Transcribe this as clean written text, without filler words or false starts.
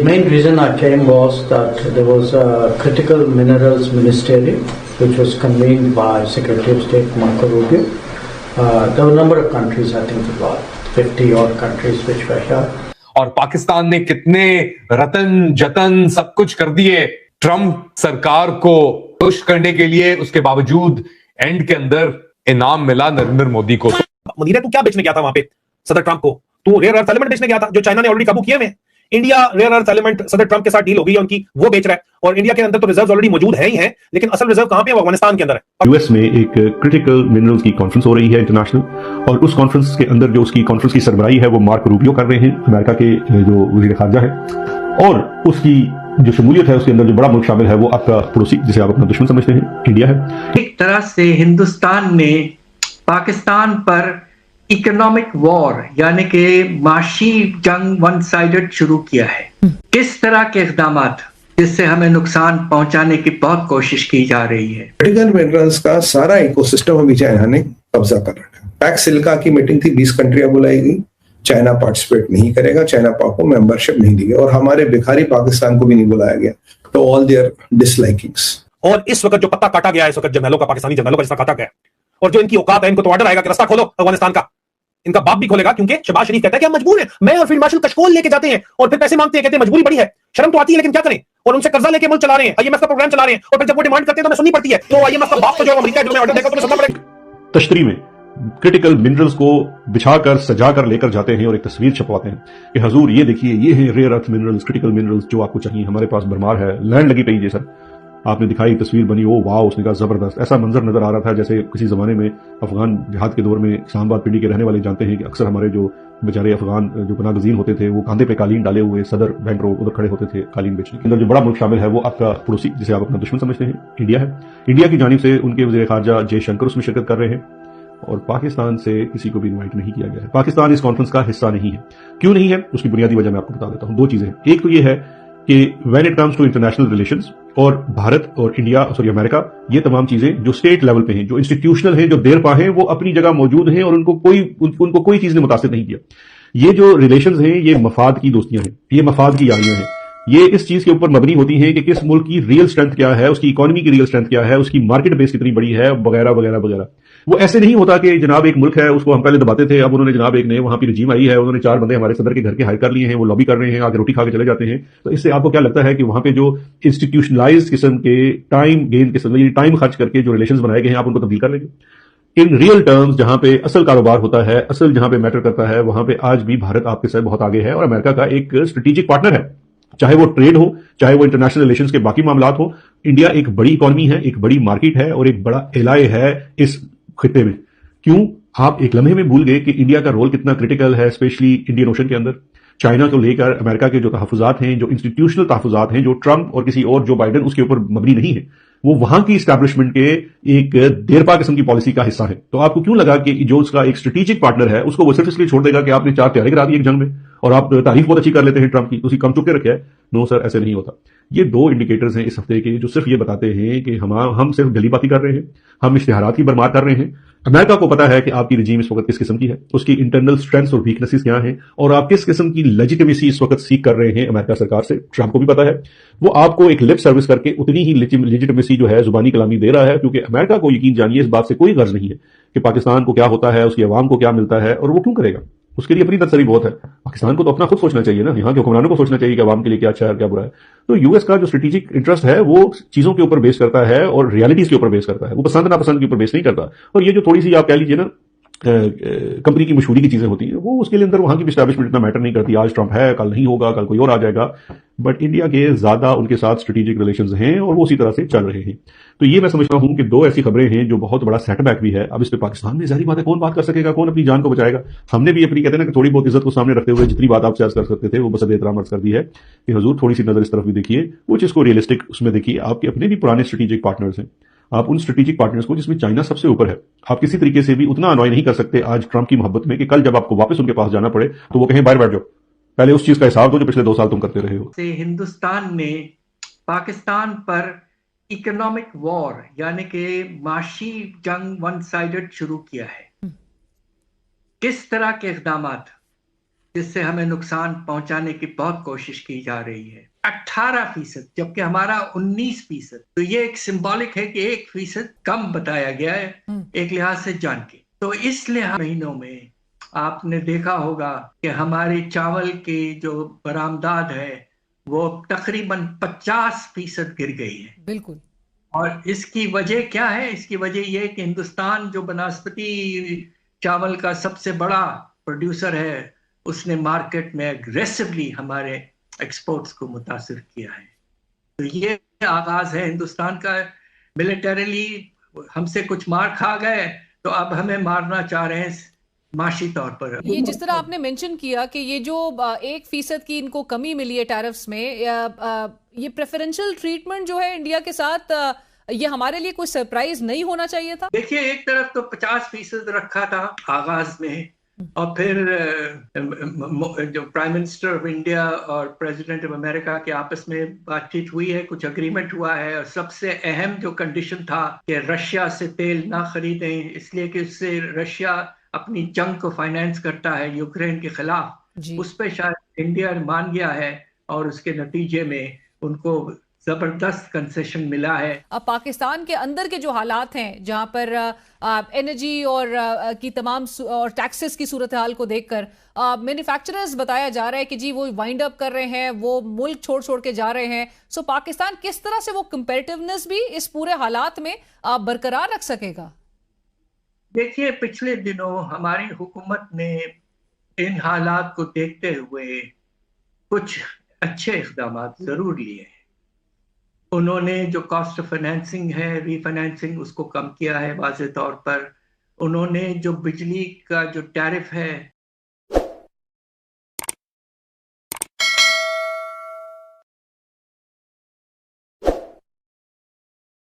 main reason I came was that there was a critical minerals ministerial which was convened by Secretary of State Marco Rubio. There were a number of countries, I think about 50 odd countries which were here. और पाकिस्तान ने कितने रतन जतन सब कुछ कर दिए Trump सरकार को पुश करने के लिए, उसके बावजूद एंड के अंदर इनाम मिला नरेंद्र मोदी को। मदीना तू क्या बेचने गया था वहां पे सदर ट्रंप को? तू रेयर अर्थ एलिमेंट बेचने गया था जो चाइना ने ऑलरेडी काबू किए हुए हैं। इंडिया रेयर अर्थ एलिमेंट सदर ट्रंप के साथ डील हो गई है उनकी, वो बेच रहा है, और इंडिया के अंदर तो रिजर्व्स ऑलरेडी मौजूद है ही हैं, लेकिन असल रिजर्व कहां पे है? वो अफगानिस्तान के अंदर है। यूएस में एक क्रिटिकल मिनरल्स की कॉन्फ्रेंस हो रही है इंटरनेशनल, और उस कॉन्फ्रेंस के अंदर जो उसकी कॉन्फ्रेंस की सरबराही है वो मार्क रूबियो कर रहे हैं, अमेरिका के जो वजीर खारजा है, और उसकी जो शमूलियत है उसके अंदर जो बड़ा मुल्क शामिल है वो आपका पड़ोसी जिसे आप अपना दुश्मन समझते हैं, इंडिया है। एक तरह से हिंदुस्तान ने पाकिस्तान पर इकोनॉमिक वॉर यानी कि माशी जंग वन साइडेड शुरू किया है। किस तरह के इक़दामात जिससे हमें नुकसान पहुंचाने की बहुत कोशिश की जा रही है। क्रिटिकल मिनरल्स का सारा इकोसिस्टम अभी चाइना ने कब्जा कर रखा है। पैक सिल्का की मीटिंग थी, 20 कंट्रियां बुलाई गई, चाइना पार्टिसिपेट नहीं करेगा, चाइना पाक को मेंबरशिप नहीं दी गई, और हमारे भिखारी पाकिस्तान को भी नहीं बुलाया गया, तो ऑल देयर डिसलाइकिंग्स। और इस वक्त जो पत्ता काटा गया है, इस वक्त जर्नलों का, पाकिस्तानी जर्नलों का जिसका काटा गया है, और जो इनकी औकात है, इनको तो ऑर्डर आएगा कि रास्ता खोलो अफगानिस्तान का, इनका बाप भी खोलेगा, क्योंकि शहबाज शरीफ कहता है कि हम मजबूर हैं। मैं और फील्ड मार्शल कशकोल लेके जाते हैं और फिर पैसे मांगते हैं, कहते हैं मजबूरी बड़ी है, शर्म तो आती है लेकिन क्या करें, और उनसे कर्जा लेके मुल्क चला रहे हैं, आईएमएफ का प्रोग्राम चला रहे हैं, और फिर जब वो डिमांड करते हैं तो हमें सुननी पड़ती है। तो आईएमएफ का बाप तो जो अमेरिका है, जो ऑर्डर देगा तो सुनना पड़ेगा। तश्तरी में क्रिटिकल मिनरल्स को बिछाकर सजाकर लेकर जाते हैं और एक तस्वीर छपवाते हैं कि हजूर ये देखिए, ये है rare earth minerals, critical minerals जो आपको चाहिए, हमारे पास भरमार है, लैंड लगी पई है सर। आपने दिखाई, तस्वीर बनी, ओ वाह, उसने कहा जबरदस्त। ऐसा मंजर नजर आ रहा था जैसे किसी जमाने में अफगान जिहाद के दौर में इस्लामाबाद पिंडी के रहने वाले जानते हैं कि अक्सर हमारे जो बेचारे अफगान जो पनागजीन होते थे वो कांधे पे कालीन डाले हुए सदर बैंक रोड उधर खड़े होते थे कालीन बेचने के अंदर। जो बड़ा मुल्क शामिल है वो आपका पड़ोसी जिसे आप अपना दुश्मन समझते हैं, इंडिया है। इंडिया की जानिब से उनके वजीर खारजा जयशंकर उसमें शिरकत कर रहे हैं, और पाकिस्तान से किसी को भी इनवाइट नहीं किया गया है। पाकिस्तान इस कॉन्फ्रेंस का हिस्सा नहीं है। क्यों नहीं है उसकी बुनियादी वजह मैं आपको बता देता हूं। दो चीजें हैं। एक तो ये है कि when it comes to international relations, और भारत और इंडिया सॉरी अमेरिका, ये तमाम चीजें जो स्टेट लेवल पे हैं, जो इंस्टीट्यूशनल हैं, जो देरपा हैं, वो अपनी जगह मौजूद हैं और उनको कोई चीज ने मुतासिर नहीं किया। ये जो रिलेशंस हैं ये मफाद की दोस्तियां हैं, ये मफाद की यारियां हैं। ये इस चीज के ऊपर मबनी होती हैं कि किस मुल्क की रियल स्ट्रेंथ क्या है, उसकी इकोनॉमी की रियल स्ट्रेंथ क्या है, उसकी मार्केट बेस कितनी बड़ी है, वगैरह वगैरह वगैरह। वो ऐसे नहीं होता कि जनाब एक मुल्क है उसको हम पहले दबाते थे, अब उन्होंने जनाब एक नए वहां की रजीम आई है, उन्होंने 4 बंदे हमारे सदर के घर के हायर कर लिए हैं, वो लॉबी कर रहे हैं, आगे रोटी खा के चले जाते हैं। तो इससे आपको क्या लगता है कि वहां पे जो इंस्टीट्यूशनलाइज्ड किस्म के टाइम गेन किस्म, टाइम खर्च करके जो रिलेशंस बनाए गए हैं, आप उनको तब्दील कर लेंगे? इन रियल टर्म्स जहां पे असल कारोबार होता है, असल जहां पे मैटर करता है, वहां पे आज भी भारत आपके साथ बहुत आगे है और अमेरिका का एक स्ट्रेटेजिक पार्टनर है। चाहे वो ट्रेड हो, चाहे वो इंटरनेशनल रिलेशंस के बाकी मामलात हो, इंडिया एक बड़ी इकोनॉमी है, एक बड़ी मार्केट है और एक बड़ा एलाय है इस खित्ते में। क्यों आप एक लम्हे में भूल गए कि इंडिया का रोल कितना क्रिटिकल है, स्पेशली इंडियन ओशन के अंदर? चाइना को लेकर अमेरिका के जो तहफुजात हैं, जो इंस्टीट्यूशनल तहफुजात हैं, जो ट्रंप और किसी और जो बाइडेन उसके ऊपर मबनी नहीं है, वो वहां की स्टैब्लिशमेंट के एक देरपा किस्म की पॉलिसी का हिस्सा है। तो आपको क्यों लगा कि जो उसका एक स्ट्रेटेजिक पार्टनर है उसको वो सिर्फ इसलिए छोड़ देगा कि आपने 4 तैयारी करा दी एक जंग में और आप तारीफ बहुत अच्छी कर लेते हैं ट्रंप की, उसी कम चुप के रखे है? नो सर, ऐसे नहीं होता। ये 2 इंडिकेटर्स हैं इस हफ्ते के जो सिर्फ ये बताते हैं कि हम सिर्फ गली बाती कर रहे हैं, हम इश्तिहारात की बरमार कर रहे हैं। अमेरिका को पता है कि आपकी रजीम इस वक्त किस किस्म की है, उसकी इंटरनल स्ट्रेंथ्स और वीकनेसेस क्या हैं, और आप किस किस्म की लेजिटिमेसी इस वक्त सीख कर रहे हैं अमेरिका सरकार से। ट्रंप को भी पता है, वो आपको एक लिप सर्विस करके उतनी ही लेजिटिमेसी जो है जुबानी कलामी दे रहा है, क्योंकि अमेरिका को यकीन जानिए इस बात से कोई गर्ज नहीं है कि पाकिस्तान को क्या होता है, उसकी अवाम को क्या मिलता है, और वो क्यों करेगा? उसके लिए अपनी तसल्ली बहुत है। पाकिस्तान को तो अपना खुद सोचना चाहिए ना, यहाँ के हुक्मरानों को सोचना चाहिए कि अवाम के लिए क्या अच्छा है क्या बुरा है। तो यूएस का जो स्ट्रेटेजिक इंटरेस्ट है वो चीजों के ऊपर बेस करता है और रियलिटीज के ऊपर बेस करता है, वो पसंद नापसंद के ऊपर बेस नहीं करता। और ये जो थोड़ी सी आप कह लीजिए ना कंपनी की मशहूरी की चीजें होती हैं, वो उसके लिए अंदर वहां की एस्टैब्लिशमेंट इतना मैटर नहीं करती। आज ट्रंप है, कल नहीं होगा, कल कोई और आ जाएगा, बट इंडिया के ज्यादा उनके साथ स्ट्रेटेजिक रिलेशंस हैं और वो उसी तरह से चल रहे हैं। तो ये मैं समझता हूं कि 2 ऐसी खबरें हैं जो बहुत बड़ा सेटबैक भी है। अब इस पे पाकिस्तान में जाहिर बात है कौन बात कर सकेगा, कौन अपनी जान को बचाएगा? हमने भी अपनी कहते हैं ना कि थोड़ी बहुत इज्जत को सामने रखते हुए जितनी बात आप शेयर कर सकते थे वो बस एहतराम अर्ज कर दी है कि हजूर थोड़ी सी नजर इस तरफ भी देखिए, वो चीज को रियलिस्टिक उसमें देखिए। आपके अपने भी पुराने स्ट्रेटेजिक पार्टनर्स हैं, आप उन स्ट्रेटेजिक पार्टनर्स को जिसमें चाइना सबसे ऊपर है, आप किसी तरीके से भी उतना अनॉय नहीं कर सकते आज ट्रंप की मोहब्बत में कि कल जब आपको वापस उनके पास जाना पड़े तो वो कहें बाहर बैठ जाओ, पहले उस चीज का हिसाब दो जो पिछले 2 साल तुम करते रहे हो। हिंदुस्तान ने पाकिस्तान पर इकोनॉमिक वॉर यानी कि माशी जंग वन साइडेड शुरू किया है। किस तरह के इक़दामात जिससे हमें नुकसान पहुंचाने की बहुत कोशिश की जा रही है। 18%, जबकि हमारा 19%। तो ये एक सिंबॉलिक है कि 1% कम बताया गया है एक लिहाज से जान के। तो इस महीनों में आपने देखा होगा कि हमारी चावल की जो बरामदात है वो तकरीबन 50% गिर गई है। बिल्कुल। और इसकी वजह क्या है? इसकी वजह यह है कि हिंदुस्तान जो बनस्पति चावल का सबसे बड़ा प्रोड्यूसर है, उसने मार्केट में एग्रेसिवली हमारे एक्सपोर्ट्स को मुतासिर किया है। तो ये आगाज है हिंदुस्तान का। मिलिटरीली हमसे कुछ मार खा गए तो अब हमें मारना चाह रहे हैं माशी तौर पर। ये जिस तरह आपने मेंशन किया कि ये जो 1% की इनको कमी मिली है टैरिफ्स में, ये प्रेफरेंशियल ट्रीटमेंट जो है इंडिया के साथ, ये हमारे लिए कोई सरप्राइज नहीं होना चाहिए था? देखिए, एक तरफ तो 50% रखा था आगाज में, और फिर जो प्राइम मिनिस्टर ऑफ इंडिया और प्रेसिडेंट ऑफ अमेरिका के आपस में बातचीत हुई है, कुछ अग्रीमेंट हुआ है। और सबसे अहम जो कंडीशन था कि रशिया से तेल ना खरीदें, इसलिए कि उससे रशिया अपनी जंग को फाइनेंस करता है यूक्रेन के खिलाफ। उस पे शायद इंडिया मान गया है और उसके नतीजे में उनको जबरदस्त कंसेशन मिला है। अब पाकिस्तान के अंदर के जो हालात हैं, जहां पर एनर्जी और की तमाम और टैक्सेस की सूरत हाल को देखकर मैन्युफैक्चरर्स बताया जा रहा है कि जी वो वाइंड अप कर रहे हैं, वो मुल्क छोड़ के जा रहे हैं। सो पाकिस्तान किस तरह से वो कंपैरेटिवनेस भी इस पूरे हालात में बरकरार रख सकेगा? देखिए, पिछले दिनों हमारी हुकूमत ने इन हालात को देखते हुए कुछ अच्छे इक़दाम जरूर लिए हैं। उन्होंने जो कॉस्ट ऑफ फाइनेंसिंग है, रीफाइनेंसिंग, उसको कम किया है वाज़ेह तौर पर। उन्होंने जो बिजली का जो टैरिफ है